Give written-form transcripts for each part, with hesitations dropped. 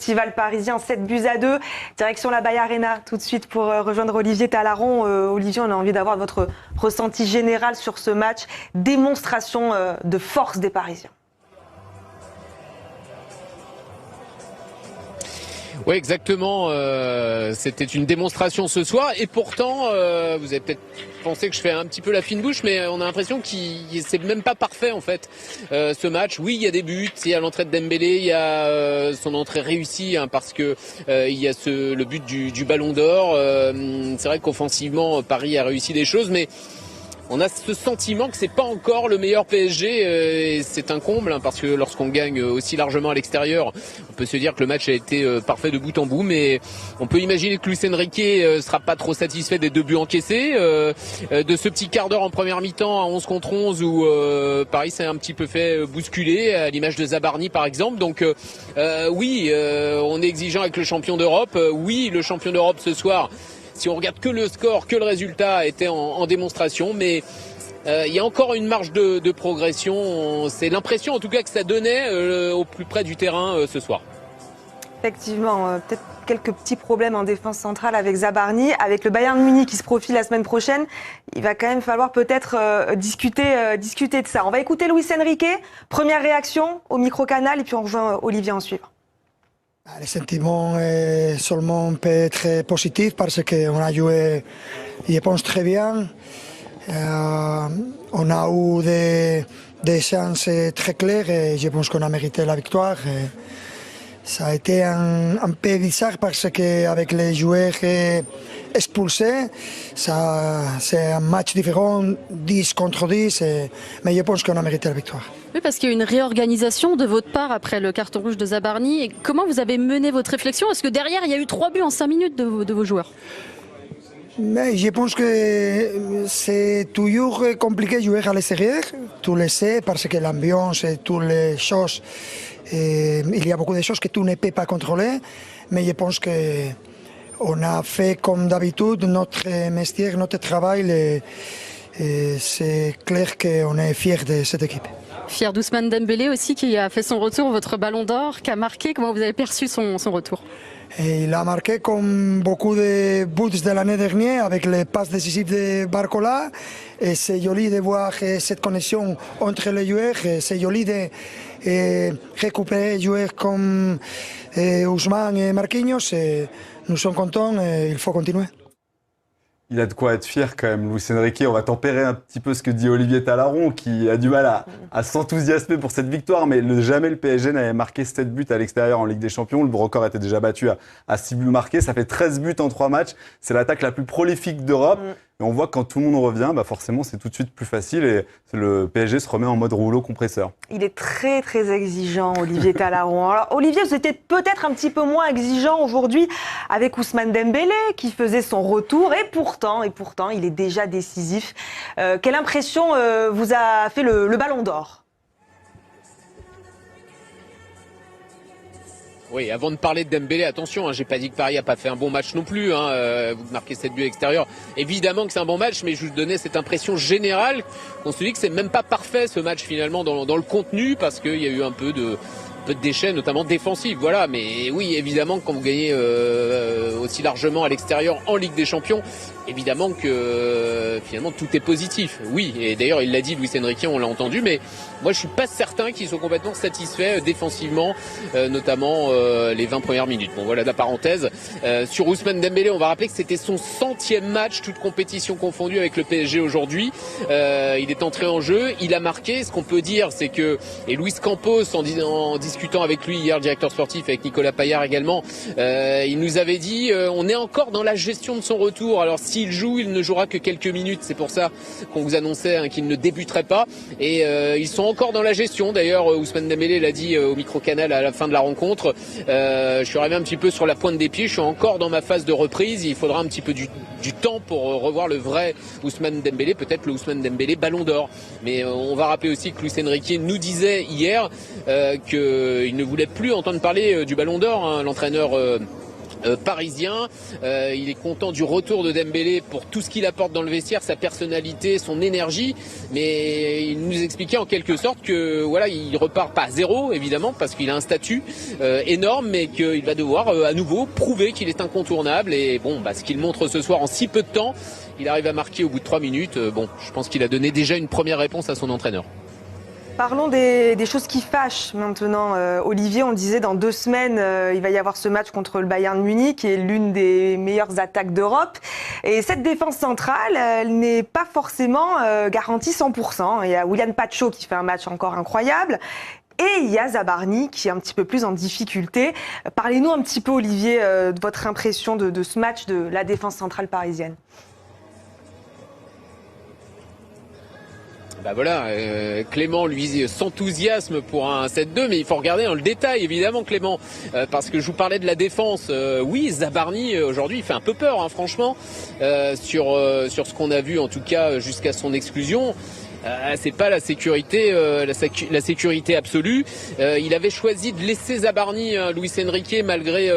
festival parisien, 7-2. Direction la Bay Arena tout de suite pour rejoindre Olivier Talaron. Olivier, on a envie d'avoir votre ressenti général sur ce match. Démonstration de force des Parisiens. Oui, exactement. C'était une démonstration ce soir. Et pourtant, vous avez peut-être pensé que je fais un petit peu la fine bouche, mais on a l'impression que c'est même pas parfait en fait. Ce match, oui, il y a des buts, il y a l'entrée de Dembélé, il y a son entrée réussie parce que il y a le but du Ballon d'Or. C'est vrai qu'offensivement, Paris a réussi des choses, mais on a ce sentiment que c'est pas encore le meilleur PSG, et c'est un comble parce que lorsqu'on gagne aussi largement à l'extérieur, on peut se dire que le match a été parfait de bout en bout, mais on peut imaginer que Luis Enrique sera pas trop satisfait des 2 buts encaissés, de ce petit quart d'heure en première mi-temps à 11 contre 11 où Paris s'est un petit peu fait bousculer, à l'image de Zabarni par exemple. Donc oui, on est exigeant avec le champion d'Europe. Oui, le champion d'Europe ce soir, si on regarde que le score, que le résultat était en démonstration, mais il y a encore une marge de progression. C'est l'impression en tout cas que ça donnait au plus près du terrain ce soir. Effectivement, peut-être quelques petits problèmes en défense centrale avec Zabarni. Avec le Bayern Munich qui se profile la semaine prochaine, il va quand même falloir peut-être discuter de ça. On va écouter Luis Enrique. Première réaction au micro-canal et puis on rejoint Olivier en suivant. Le sentiment est seulement très positif parce qu'on a joué, je pense, très bien. On a eu des chances très claires et je pense qu'on a mérité la victoire. Et ça a été un peu bizarre parce qu'avec les joueurs expulsés, c'est un match différent, 10 contre 10, mais je pense qu'on a mérité la victoire. Oui, parce qu'il y a une réorganisation de votre part après le carton rouge de Zabarni. Et comment vous avez mené votre réflexion? Est-ce que derrière, il y a eu 3 buts en 5 minutes de vos joueurs? Mais je pense que c'est toujours compliqué de jouer à l'extérieur. Tu le sais, parce que l'ambiance et toutes les choses, il y a beaucoup de choses que tu ne peux pas contrôler. Mais je pense qu'on a fait comme d'habitude notre métier, notre travail. Et c'est clair qu'on est fiers de cette équipe. Fier d'Ousmane Dembélé aussi, qui a fait son retour, votre Ballon d'Or, qui a marqué. Comment vous avez perçu son retour? Et il a marqué comme beaucoup de buts de l'année dernière avec les passes décisives de Barcola. Et c'est joli de voir cette connexion entre les joueurs. C'est joli de récupérer des joueurs comme Ousmane et Marquinhos. Et nous sommes contents et il faut continuer. Il a de quoi être fier quand même, Luis Enrique. On va tempérer un petit peu ce que dit Olivier Talaron, qui a du mal à s'enthousiasmer pour cette victoire, mais jamais le PSG n'avait marqué 7 buts à l'extérieur en Ligue des Champions. Le record était déjà battu à 6 buts marqués. Ça fait 13 buts en 3 matchs. C'est l'attaque la plus prolifique d'Europe. Et on voit que quand tout le monde revient, forcément, c'est tout de suite plus facile et le PSG se remet en mode rouleau compresseur. Il est très, très exigeant, Olivier Talaron. Alors, Olivier, vous étiez peut-être un petit peu moins exigeant aujourd'hui avec Ousmane Dembélé qui faisait son retour et pourtant, il est déjà décisif. Quelle impression vous a fait le Ballon d'Or ? Oui, avant de parler de Dembélé, attention, j'ai pas dit que Paris a pas fait un bon match non plus. Vous marquez 7 buts à l'extérieur. Évidemment que c'est un bon match, mais je vous donnais cette impression générale qu'on se dit que c'est même pas parfait ce match finalement dans le contenu parce qu'il y a eu un peu de déchets, notamment défensifs. Voilà, mais oui, évidemment, quand vous gagnez aussi largement à l'extérieur en Ligue des Champions, évidemment que finalement tout est positif. Oui, et d'ailleurs il l'a dit, Luis Enrique, on l'a entendu, mais moi je suis pas certain qu'ils soient complètement satisfaits défensivement, notamment les 20 premières minutes. Bon voilà la parenthèse. Sur Ousmane Dembélé, on va rappeler que c'était son 100e match, toute compétition confondue avec le PSG aujourd'hui. Il est entré en jeu, il a marqué. Ce qu'on peut dire, c'est que, et Luis Campos, en discutant avec lui hier, directeur sportif, avec Nicolas Paillard également, il nous avait dit on est encore dans la gestion de son retour. Alors s'il joue, il ne jouera que quelques minutes. C'est pour ça qu'on vous annonçait qu'il ne débuterait pas. Et ils sont encore dans la gestion. D'ailleurs, Ousmane Dembélé l'a dit au micro-canal à la fin de la rencontre. Je suis arrivé un petit peu sur la pointe des pieds. Je suis encore dans ma phase de reprise. Il faudra un petit peu du temps pour revoir le vrai Ousmane Dembélé. Peut-être le Ousmane Dembélé Ballon d'Or. Mais on va rappeler aussi que Luis Enrique nous disait hier qu'il ne voulait plus entendre parler du Ballon d'Or. L'entraîneur parisien. Il est content du retour de Dembélé pour tout ce qu'il apporte dans le vestiaire, sa personnalité, son énergie, mais il nous expliquait en quelque sorte que voilà, il repart pas à zéro évidemment parce qu'il a un statut énorme, mais qu'il va devoir à nouveau prouver qu'il est incontournable. Et bon, ce qu'il montre ce soir en si peu de temps, il arrive à marquer au bout de 3 minutes. Bon, je pense qu'il a donné déjà une première réponse à son entraîneur. Parlons des choses qui fâchent maintenant. Olivier, on le disait, dans 2 semaines, il va y avoir ce match contre le Bayern Munich, qui est l'une des meilleures attaques d'Europe. Et cette défense centrale, elle n'est pas forcément garantie 100%. Il y a Willian Pacho qui fait un match encore incroyable. Et il y a Zabarni qui est un petit peu plus en difficulté. Parlez-nous un petit peu, Olivier, de votre impression de ce match de la défense centrale parisienne. Voilà, Clément lui s'enthousiasme pour un 7-2, mais il faut regarder dans le détail évidemment Clément, parce que je vous parlais de la défense. Oui, Zabarni aujourd'hui il fait un peu peur, hein, franchement, sur ce qu'on a vu en tout cas jusqu'à son exclusion. C'est pas la sécurité, la sécurité absolue. Il avait choisi de laisser Zabarni, Luis Enrique, malgré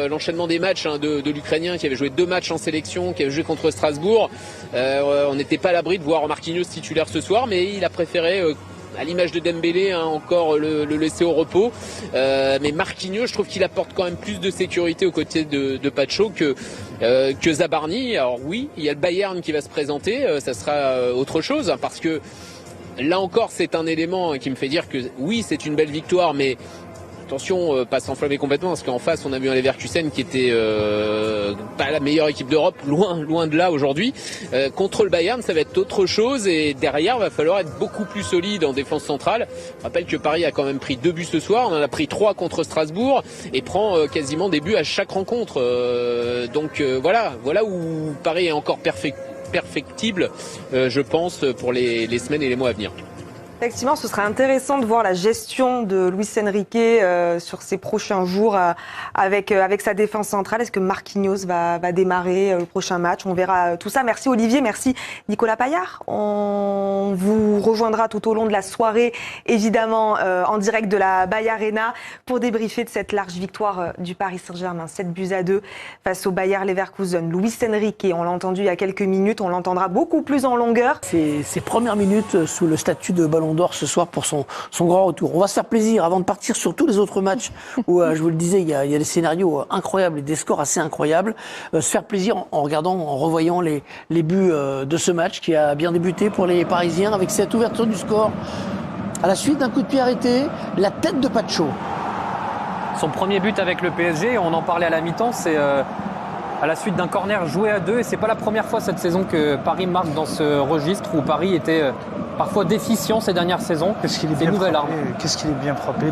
l'enchaînement des matchs de l'Ukrainien qui avait joué 2 matchs en sélection, qui avait joué contre Strasbourg. On n'était pas à l'abri de voir Marquinhos titulaire ce soir, mais il a préféré à l'image de Dembélé, encore le laisser au repos. Mais Marquinhos, je trouve qu'il apporte quand même plus de sécurité aux côtés de Pacho que Zabarni. Alors oui, il y a le Bayern qui va se présenter, ça sera autre chose, hein, parce que là encore, c'est un élément qui me fait dire que oui, c'est une belle victoire, mais attention, pas s'enflammer complètement, parce qu'en face, on a vu un Leverkusen qui était pas la meilleure équipe d'Europe, loin de là aujourd'hui. Contre le Bayern, ça va être autre chose, et derrière, il va falloir être beaucoup plus solide en défense centrale. Je rappelle que Paris a quand même pris 2 buts ce soir, on en a pris 3 contre Strasbourg, et prend quasiment des buts à chaque rencontre. Donc voilà où Paris est encore perfectible, je pense, pour les semaines et les mois à venir. Effectivement, ce sera intéressant de voir la gestion de Luis Enrique sur ces prochains jours avec sa défense centrale. Est-ce que Marquinhos va démarrer le prochain match? On verra tout ça. Merci Olivier, merci Nicolas Paillard. On vous rejoindra tout au long de la soirée, évidemment, en direct de la Bayer Arena pour débriefer de cette large victoire du Paris Saint-Germain. 7-2 face au Bayer Leverkusen. Luis Enrique, on l'a entendu il y a quelques minutes, on l'entendra beaucoup plus en longueur. Ses premières minutes sous le statut de Ballon d'Or ce soir pour son grand retour. On va se faire plaisir avant de partir sur tous les autres matchs où, je vous le disais, il y a des scénarios incroyables et des scores assez incroyables. Se faire plaisir en revoyant les buts de ce match qui a bien débuté pour les Parisiens avec cette ouverture du score. À la suite d'un coup de pied arrêté, la tête de Pacho. Son premier but avec le PSG, on en parlait à la mi-temps, c'est à la suite d'un corner joué à 2, et c'est pas la première fois cette saison que Paris marque dans ce registre où Paris était parfois déficient ces dernières saisons. Qu'est-ce qu'il est bien frappé,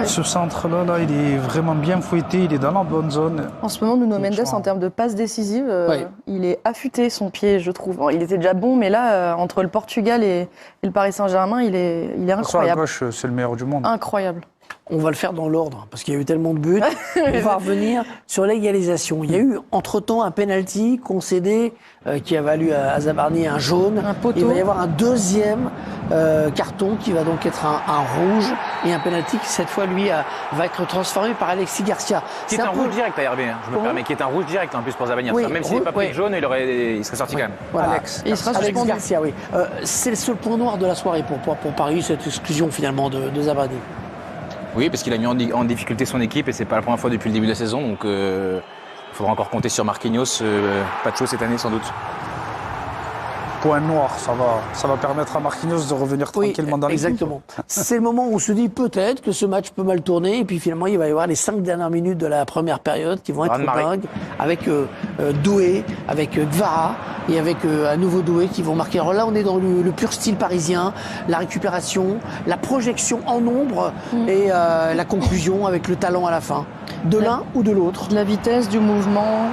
ce centre-là, il est vraiment bien fouetté, il est dans la bonne zone. En ce moment, Nuno Mendes, en termes de passes décisives, il est affûté, son pied, je trouve. Bon, il était déjà bon, mais là, entre le Portugal et le Paris Saint-Germain, il est incroyable. À gauche, c'est le meilleur du monde. Incroyable. On va le faire dans l'ordre, parce qu'il y a eu tellement de buts. On va revenir sur l'égalisation. Il y a eu, entre-temps, un penalty concédé qui a valu à Zabarni un jaune. Un poteau. Il va y avoir un deuxième carton qui va donc être un rouge, et un penalty qui, cette fois, lui, va être transformé par Alexis Garcia. Qui est un rouge direct à RB, je me permets, qui est un rouge direct en plus pour Zabarni. Oui, même s'il n'est pas pris de jaune, il serait sorti quand même. Voilà. Alex Garcia, oui. C'est le seul point noir de la soirée pour Paris, cette exclusion finalement de Zabarni. Oui, parce qu'il a mis en difficulté son équipe, et c'est pas la première fois depuis le début de la saison, donc il faudra encore compter sur Marquinhos, Pacho cette année sans doute. Point noir, ça va permettre à Marquinhos de revenir tranquillement dans l'équipe. Exactement. C'est le moment où on se dit peut-être que ce match peut mal tourner, et puis finalement il va y avoir les 5 dernières minutes de la première période qui vont être dingues, avec Doué, avec Gvara et avec un nouveau Doué qui vont marquer. Alors là on est dans le pur style parisien, la récupération, la projection en nombre et la conclusion avec le talent à la fin. De l'un ou de l'autre. De la vitesse, du mouvement,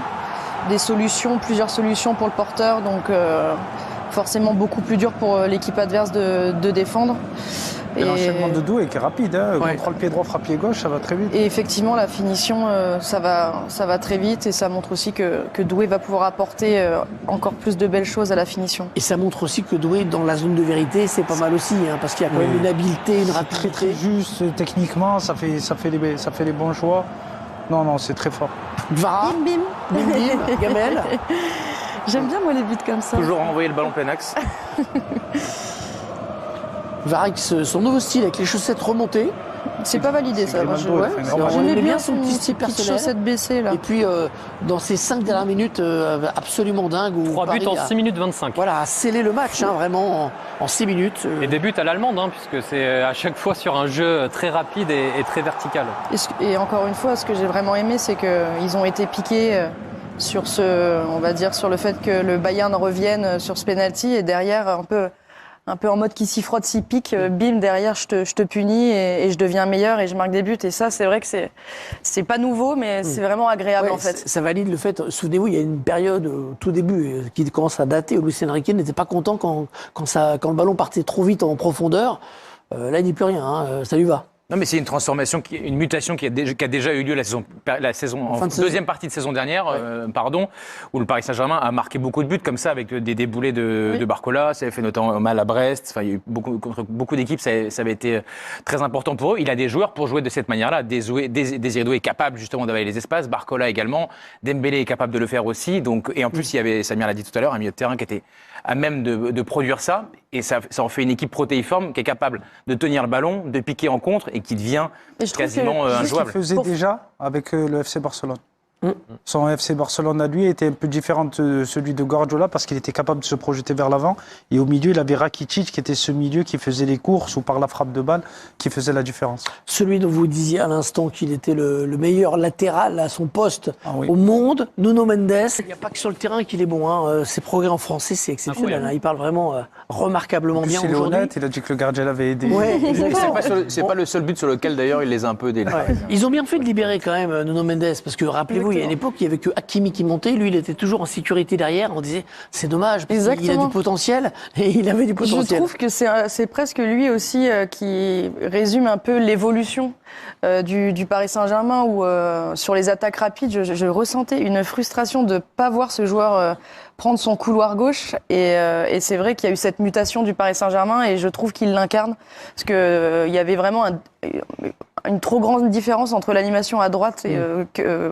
des solutions, plusieurs solutions pour le porteur, donc forcément beaucoup plus dur pour l'équipe adverse de défendre. Et l'enchaînement de Doué qui est rapide, contrôle pied droit, frappe pied gauche, ça va très vite. Et effectivement, la finition, ça va très vite, et ça montre aussi que Doué va pouvoir apporter encore plus de belles choses à la finition. Et ça montre aussi que Doué, dans la zone de vérité, c'est pas mal aussi, parce qu'il y a quand même une habileté, une rapidité. Très juste, techniquement, ça fait les bons choix. Non, c'est très fort. Vara, Bim, bim. bim, bim, Gamel. J'aime bien moi les buts comme ça. Toujours envoyer le ballon plein axe. Vara avec son nouveau style, avec les chaussettes remontées. C'est pas validé ça. Moi, Grimaldo, il fait une grande J'aimais bien son petit style petites personnel. chaussettes baissées là. Et puis, dans ces 5 dernières minutes absolument dingues. Où 3 buts Paris en 6 minutes 25. Voilà, a scellé le match, vraiment, en 6 minutes. Et des buts à l'allemande, puisque c'est à chaque fois sur un jeu très rapide et très vertical. Et encore une fois, ce que j'ai vraiment aimé, c'est qu'ils ont été piqués sur on va dire, sur le fait que le Bayern revienne sur ce penalty et derrière un peu en mode qui s'y frotte, s'y pique, bim, derrière je te punis et je deviens meilleur et je marque des buts. Et ça, c'est vrai que c'est pas nouveau, mais c'est vraiment agréable en fait. Ça valide le fait, souvenez-vous, il y a une période au tout début qui commence à dater où Luis Enrique n'était pas content quand le ballon partait trop vite en profondeur. Là, il dit plus rien, ça lui va. Non, mais c'est une transformation, une mutation qui a déjà eu lieu la saison en deuxième partie de saison dernière, où le Paris Saint-Germain a marqué beaucoup de buts comme ça avec des déboulés de Barcola. Ça avait fait notamment mal à Brest. Enfin, il y a eu contre beaucoup d'équipes, ça avait été très important pour eux. Il a des joueurs pour jouer de cette manière-là. Désiré Doué est capable justement d'avaler les espaces. Barcola également. Dembélé est capable de le faire aussi. Donc, et en plus, il y avait, Samir l'a dit tout à l'heure, un milieu de terrain qui était à même de produire ça. Et ça en fait une équipe protéiforme qui est capable de tenir le ballon, de piquer en contre et qui devient quasiment injouable. Ce qu'il faisait déjà avec le FC Barcelone. Son FC Barcelone à lui était un peu différent de celui de Guardiola parce qu'il était capable de se projeter vers l'avant. Et au milieu, il avait Rakitic qui était ce milieu qui faisait les courses ou par la frappe de balle qui faisait la différence. Celui dont vous disiez à l'instant qu'il était le meilleur latéral à son poste au monde, Nuno Mendes. Il n'y a pas que sur le terrain qu'il est bon. Ses progrès en français, c'est exceptionnel. Il parle vraiment remarquablement bien aujourd'hui. Il est honnête, il a dit que le gardien l'avait aidé. Ouais, c'est pas le seul but sur lequel d'ailleurs il les a un peu aidés. Ouais. Ils ont bien fait de libérer quand même Nuno Mendes parce que rappelez-vous, il y a une époque, il n'y avait que Hakimi qui montait. Lui, il était toujours en sécurité derrière. On disait, c'est dommage, parce qu'il a du potentiel. Et il avait du potentiel. Je trouve que c'est presque lui aussi qui résume un peu l'évolution du Paris Saint-Germain où sur les attaques rapides, je ressentais une frustration de ne pas voir ce joueur prendre son couloir gauche. Et c'est vrai qu'il y a eu cette mutation du Paris Saint-Germain et je trouve qu'il l'incarne. Parce qu'il y avait vraiment une trop grande différence entre l'animation à droite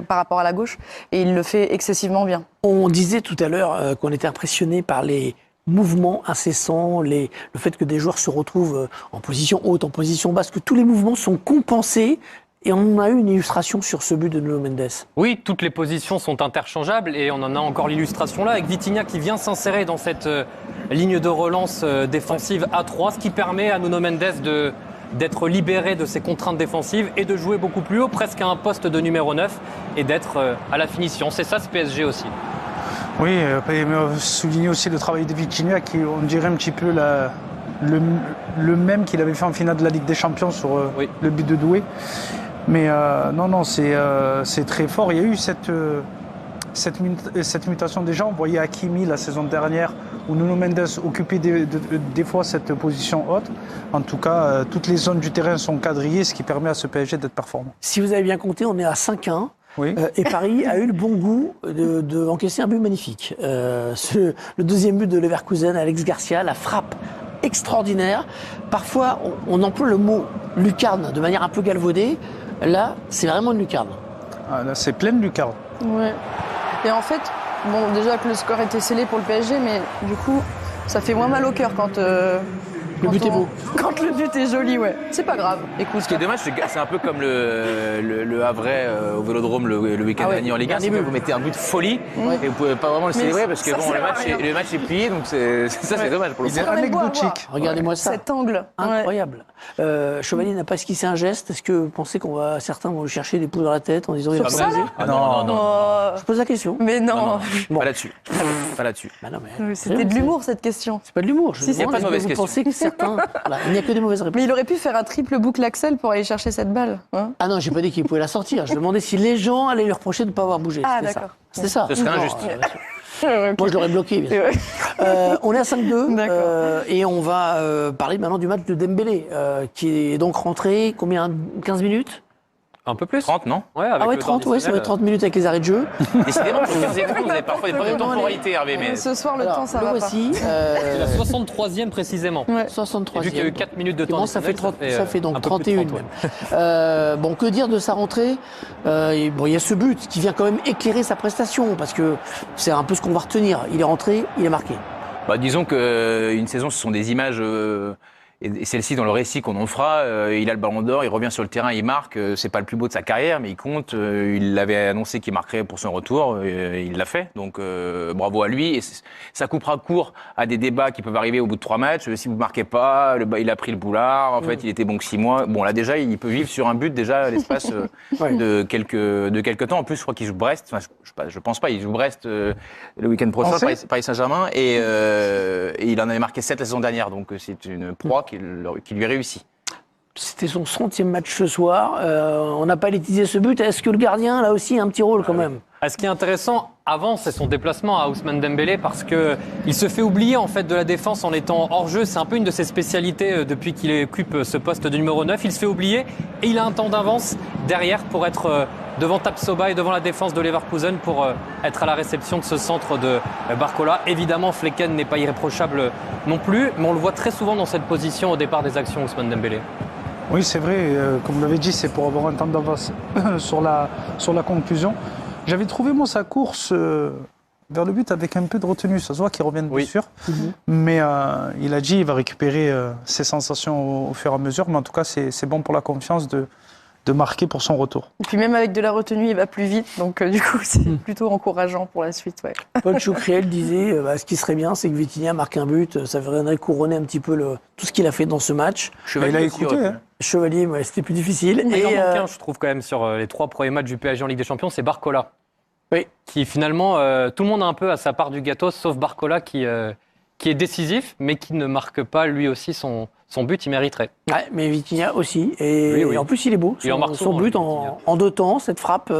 par rapport à la gauche. Et il le fait excessivement bien. On disait tout à l'heure qu'on était impressionné par les mouvements incessants, le fait que des joueurs se retrouvent en position haute, en position basse, que tous les mouvements sont compensés. Et on a eu une illustration sur ce but de Nuno Mendes. Oui, toutes les positions sont interchangeables et on en a encore l'illustration là avec Vitinha qui vient s'insérer dans cette ligne de relance défensive à 3, ce qui permet à Nuno Mendes d'être libéré de ses contraintes défensives et de jouer beaucoup plus haut, presque à un poste de numéro 9 et d'être à la finition. C'est ça ce PSG aussi. Oui, mais souligner aussi le travail de Vitinha qui, on dirait un petit peu le même qu'il avait fait en finale de la Ligue des Champions sur le but de Doué. Mais non, c'est très fort. Il y a eu cette mutation déjà. On voyait Hakimi la saison dernière où Nuno Mendes occupait des fois cette position haute. En tout cas, toutes les zones du terrain sont quadrillées, ce qui permet à ce PSG d'être performant. Si vous avez bien compté, on est à 5-1. Oui. Et Paris a eu le bon goût de encaisser un but magnifique. Le deuxième but de Leverkusen, Alex Garcia, la frappe extraordinaire. Parfois, on emploie le mot lucarne de manière un peu galvaudée. Là, c'est vraiment une lucarne. Ah, là, c'est plein de lucarne. Ouais. Et en fait, bon, déjà que le score était scellé pour le PSG, mais du coup, ça fait moins mal au cœur quand le but est beau. Quand le but est joli, ouais. C'est pas grave. Écoute, ce qui est dommage, c'est un peu comme le Havrais au Vélodrome le week-end dernier en Ligue 1. C'est que vous mettez un but de folie et vous pouvez pas vraiment le célébrer parce que le match est plié, donc c'est dommage pour le coup. C'est anecdotique. Regardez-moi ça. Cet angle. Incroyable. Chevalier n'a pas esquissé un geste. Est-ce que vous pensez certains vont lui chercher des poux dans la tête en disant il va ça, non. Je pose la question. Mais non. Bon. Pas là-dessus. Pas là-dessus. Bah non, mais c'était de l'humour cette question. C'est pas de l'humour. Il n'y a pas de mauvaise question. Vous pensez que certains. Voilà, il n'y a que des mauvaises réponses. Mais il aurait pu faire un triple boucle Axel pour aller chercher cette balle. Ah non, j'ai pas dit qu'il pouvait la sortir. Je demandais si les gens allaient lui reprocher de ne pas avoir bougé. Ah d'accord. C'était ça. Ce serait injuste. Okay. Moi, je l'aurais bloqué, bien sûr. On est à 5-2 et on va parler maintenant du match de Dembélé qui est donc rentré, 15 minutes Un peu plus. 30, non? Ouais, avec Ah ouais, le temps 30, ouais, ça va être 30 minutes avec les arrêts de jeu. Décidément, vous avez parfois des problèmes de temporalité, Hervé. Mais... Ce soir, le Alors, temps, ça le va pas. voici. C'est la 63e précisément. Ouais. 63e. Et vu qu'il y a eu 4 minutes de temps. Bon, ça fait donc un peu plus de 31 30, même. Bon, que dire de sa rentrée? Il y a ce but qui vient quand même éclairer sa prestation, parce que c'est un peu ce qu'on va retenir. Il est rentré, il est marqué. Bah, disons qu'une saison, ce sont des images, et celle-ci, dans le récit qu'on en fera, il a le ballon d'or, il revient sur le terrain, il marque. C'est pas le plus beau de sa carrière, mais il compte. Il l'avait annoncé qu'il marquerait pour son retour, il l'a fait. Donc bravo à lui. Et ça coupera court à des débats qui peuvent arriver au bout de 3 matchs. Si vous ne marquez pas, il a pris le boulard. En fait, il était bon que 6 mois. Bon, là déjà, il peut vivre sur un but déjà à l'espace de quelques temps. En plus, je crois qu'il joue Brest. Enfin, je pense pas. Il joue Brest le week-end prochain, Paris Saint-Germain, et il en avait marqué 7 la saison dernière. Donc c'est une proie qui lui réussit. C'était son 30e match ce soir. On n'a pas élétisé ce but. Est-ce que le gardien, là aussi, a un petit rôle quand même? Ce qui est intéressant avant, c'est son déplacement à Ousmane Dembélé, parce que il se fait oublier en fait de la défense en étant hors jeu. C'est un peu une de ses spécialités depuis qu'il occupe ce poste de numéro 9. Il se fait oublier et il a un temps d'avance derrière pour être devant Tapsoba et devant la défense de Leverkusen pour être à la réception de ce centre de Barcola. Évidemment, Flecken n'est pas irréprochable non plus, mais on le voit très souvent dans cette position au départ des actions, Ousmane Dembélé. Oui, c'est vrai, comme vous l'avez dit, c'est pour avoir un temps d'avance sur la conclusion. J'avais trouvé, moi, sa course vers le but avec un peu de retenue. Ça se voit qu'il revient de blessure. Mais il a dit qu'il va récupérer ses sensations au fur et à mesure. Mais en tout cas, c'est bon pour la confiance de marquer pour son retour. Et puis même avec de la retenue, il va plus vite. Donc du coup, c'est plutôt encourageant pour la suite. Ouais. Paul Choucriel disait ce qui serait bien, c'est que Vitinha marque un but. Ça viendrait couronner un petit peu tout ce qu'il a fait dans ce match. Il a écouté. Chevalier, c'était plus difficile. Il en manque un, je trouve, quand même, sur les 3 premiers matchs du PSG en Ligue des Champions, c'est Barcola. Oui. Qui finalement, tout le monde a un peu à sa part du gâteau, sauf Barcola qui est décisif, mais qui ne marque pas lui aussi son but, il mériterait. Ouais, mais Vitinha aussi. Et en plus, il est beau. Son but en 2 temps, cette frappe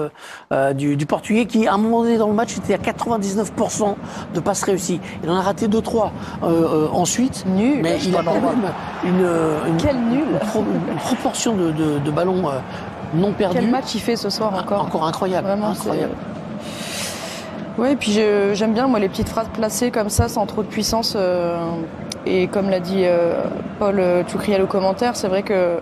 du Portugais qui, à un moment donné dans le match, était à 99% de passes réussies. Il en a raté 2-3 ensuite. Nul. Mais il a quand même une proportion de ballons non perdus. Quel match il fait ce soir encore? Encore incroyable. Vraiment, incroyable. Oui, et puis j'aime bien moi les petites phrases placées comme ça, sans trop de puissance. Et comme l'a dit Paul Choucriel au commentaire, c'est vrai que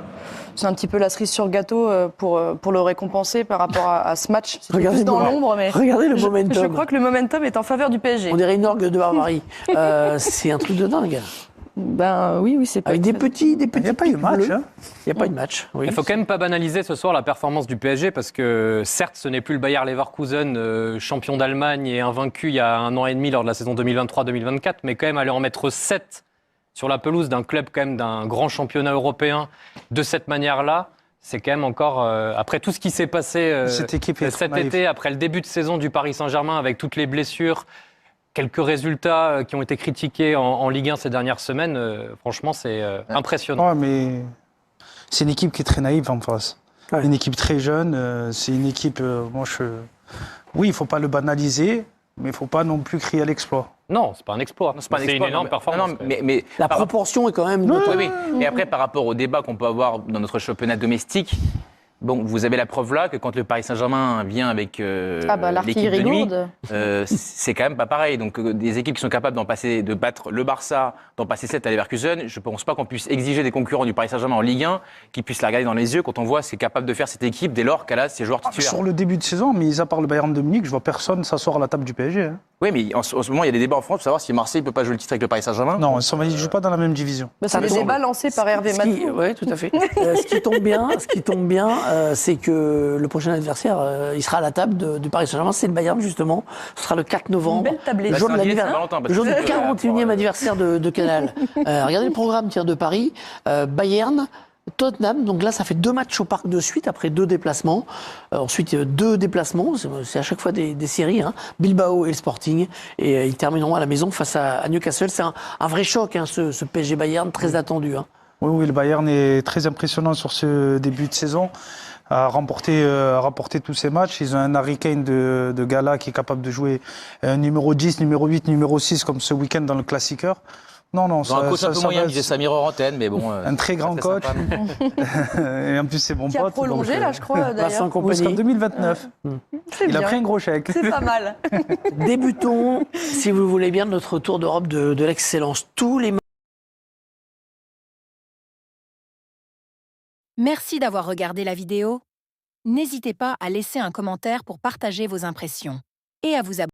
c'est un petit peu la cerise sur le gâteau pour le récompenser par rapport à ce match. C'était plus dans l'ombre, mais regardez le momentum. Je crois que le momentum est en faveur du PSG. On dirait une orgue de Barbarie. C'est un truc de dingue. Ben oui, c'est pas. Avec des petits. Il n'y a pas eu de match. Il n'y a pas eu de match. Il ne faut quand même pas banaliser ce soir la performance du PSG, parce que certes, ce n'est plus le Bayer Leverkusen, champion d'Allemagne et invaincu il y a 1 an et demi lors de la saison 2023-2024, mais quand même aller en mettre 7 sur la pelouse d'un club, quand même d'un grand championnat européen, de cette manière-là, c'est quand même encore, après tout ce qui s'est passé cet été, après le début de saison du Paris Saint-Germain, avec toutes les blessures, quelques résultats qui ont été critiqués en Ligue 1 ces dernières semaines, franchement, c'est impressionnant. Ouais, mais c'est une équipe qui est très naïve en face. Ouais. Une équipe très jeune, c'est une équipe... Oui, il ne faut pas le banaliser, mais il ne faut pas non plus crier à l'exploit. Non, c'est pas un exploit. C'est une énorme performance. Non, mais la proportion est quand même... Oui. Et après, par rapport au débat qu'on peut avoir dans notre championnat domestique, bon, vous avez la preuve là que quand le Paris Saint-Germain vient avec l'équipe de nuit, c'est quand même pas pareil. Donc des équipes qui sont capables de battre le Barça, d'en passer 7 à Leverkusen, je pense pas qu'on puisse exiger des concurrents du Paris Saint-Germain en Ligue 1 qui puissient la regarder dans les yeux quand on voit ce qu'est capable de faire cette équipe dès lors qu'elle a ses joueurs titulaires. Sur le début de saison, mis à part le Bayern de Munich, je vois personne s'asseoir à la table du PSG. Hein. Oui, mais en ce moment, il y a des débats en France pour savoir si Marseille ne peut pas jouer le titre avec le Paris Saint-Germain. Non, ils ne jouent pas dans la même division. C'est des débats lancés par Hervé Matou. Oui, tout à fait. Ce qui tombe bien, c'est que le prochain adversaire, il sera à la table du Paris Saint-Germain, c'est le Bayern justement. Ce sera le 4 novembre. Une belle tablée. Le jour du 41e anniversaire de Canal. Regardez le programme de Paris. Bayern, Tottenham, donc là ça fait 2 matchs au parc de suite après 2 déplacements. Ensuite 2 déplacements, c'est à chaque fois des séries, hein. Bilbao et le Sporting, et ils termineront à la maison face à Newcastle. C'est un vrai choc, hein, ce PSG Bayern, très attendu. Hein. Oui, le Bayern est très impressionnant sur ce début de saison. À remporter tous ces matchs. Ils ont un Harry Kane de gala qui est capable de jouer numéro 10, numéro 8, numéro 6 comme ce week-end dans le Classiqueur. Non, non, Ils ont un coach un peu moyen, va, disait Samir Orantène, mais bon. un très grand coach. Et en plus, c'est bon Qui pote. a prolongé, là, je crois, d'ailleurs. Jusqu'en 2029. C'est Il a bien. pris un gros chèque. C'est pas mal. Débutons, si vous voulez bien, notre tour d'Europe de l'excellence. Tous les Merci d'avoir regardé la vidéo. N'hésitez pas à laisser un commentaire pour partager vos impressions et à vous abonner.